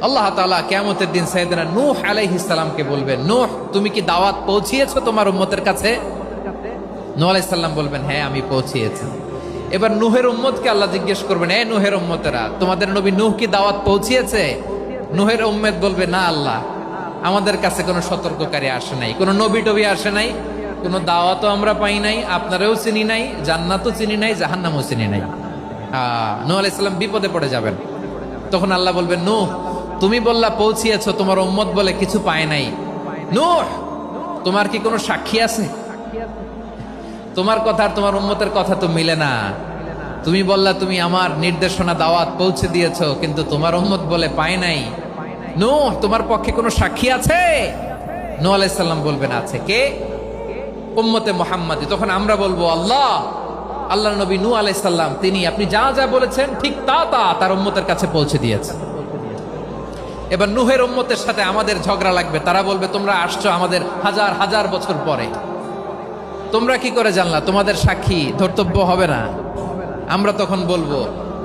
আল্লাহ তাআলা কিয়ামতের দিন সাইয়েদনা নূহ আলাইহিস সালামকে বলবেন, নূহ তুমি কি দাওয়াত পৌঁছিয়েছো তোমার উম্মতের কাছে? নূহ আলাইহিস সালাম বলবেন, হ্যাঁ আমি পৌঁছিয়েছি। এবার নূহের উম্মতকে আল্লাহ জিজ্ঞেস করবেন, এ নূহের উম্মতেরা, তোমাদের নবী নূহ কি দাওয়াত পৌঁছিয়েছে? নূহের উম্মত বলবে, না আল্লাহ, আমাদের কাছে কোনো সতর্ককারী আসে নাই, কোনো নবী টবি আসে নাই, কোনো দাওয়াতও আমরা পাই নাই, আপনারাও চিনি নাই, জান্নাতও চিনি নাই, জাহান্নামও চিনি নাই। নূহ আলাইহিস সালাম বিপদে পড়ে যাবেন। তখন আল্লাহ বলবেন, নূহ তুমি বললা পৌঁছিয়েছো, তোমার উম্মত বলে কিছু পায় নাই। নূহ তোমার কি কোনো সাক্ষী আছে? তোমার কথা আর তোমার উম্মতের কথা তো মিলে না। তুমি বললা তুমি আমার নির্দেশনা দাওয়াত পৌঁছে দিয়েছো, কিন্তু তোমার উম্মত বলে পায় নাই। নূহ তোমার পক্ষে কোনো সাক্ষী আছে? নূহ আলাইহিস সালাম বলবেন, আছে। কে? উম্মতে মুহাম্মাদি। তখন আমরা বলবো, আল্লাহ, আল্লাহর নবী নূহ আলাইহিস সালাম তিনি আপনি যা যা বলেছেন ঠিক তা তার উম্মতের কাছে পৌঁছে দিয়েছে। এবার নূহের উম্মতের সাথে আমাদের ঝগড়া লাগবে। তারা বলবে, তোমরা আসছো আমাদের হাজার হাজার বছর পরে, তোমরা কি করে জানলা? তোমাদের সাক্ষী ধর্তব্য হবে না? আমরা তখন বলবো,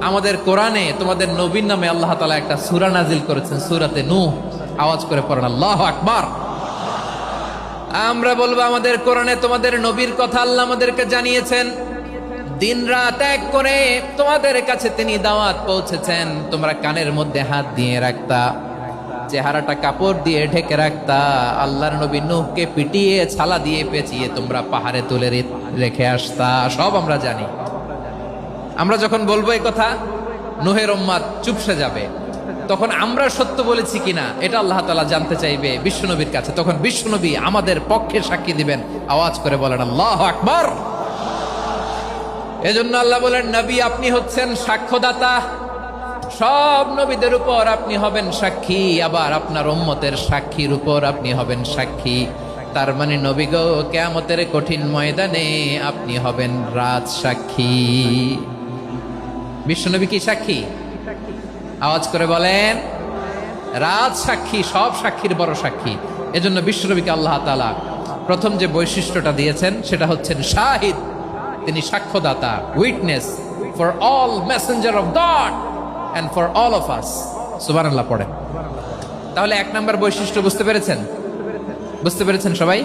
আমাদের কোরআনে তোমাদের নবীর নামে আল্লাহ তাআলা একটা সূরা নাজিল করেছেন, সূরাতে নূহ। আওয়াজ করে পড়েন আল্লাহু আকবার। আমরা বলবো, আমাদের কোরআনে তোমাদের নবীর কথা আল্লাহ আমাদেরকে জানিয়েছেন, দিন রাত এক করে তোমাদের কাছে তিনি দাওয়াত পৌঁছেছেন। তোমরা কানের মধ্যে হাত দিয়ে রাখতা, চেহারাটা কাপড় দিয়ে ঢেকে রাখতা, আল্লাহর নবী নূহকে পিটিয়ে ছালা দিয়ে পেঁচিয়ে তোমরা পাহাড়ে তুলে রেখে আসতা, সব আমরা জানি। আমরা যখন বলবো এই কথা, নূহের উম্মত চুপসে যাবে। তখন আমরা সত্য বলেছি কিনা এটা আল্লাহ তাআলা জানতে চাইবে বিশ্বনবীর কাছে। তখন বিশ্বনবী আমাদের পক্ষে সাক্ষী দিবেন। আওয়াজ করে বলেন আল্লাহু আকবার। এজন্য আল্লাহ বলেন, নবী আপনি হচ্ছেন সাক্ষ্যদাতা, সব নবীদের উপর আপনি হবেন সাক্ষী, আবার আপনার উম্মতের সাক্ষীর উপর আপনি হবেন সাক্ষী। তার মানে নবী গো, কিয়ামতের কঠিন ময়দানে আপনি হবেন রাজ সাক্ষী। বিশ্বনবী কি সাক্ষী? আওয়াজ করে বলেন, রাজ সাক্ষী, সব সাক্ষীর বড় সাক্ষী। এজন্য বিশ্বনবীকে আল্লাহ তাআলা প্রথম যে বৈশিষ্ট্যটা দিয়েছেন সেটা হচ্ছেন শাহিদ। তিনি সাক্ষ্যদাতা, witness for all messenger of God and for all of us. সুবহানাল্লাহ পড়েন। তাহলে এক নাম্বার বৈশিষ্ট্য বুঝতে পেরেছেন? বুঝতে পেরেছেন সবাই?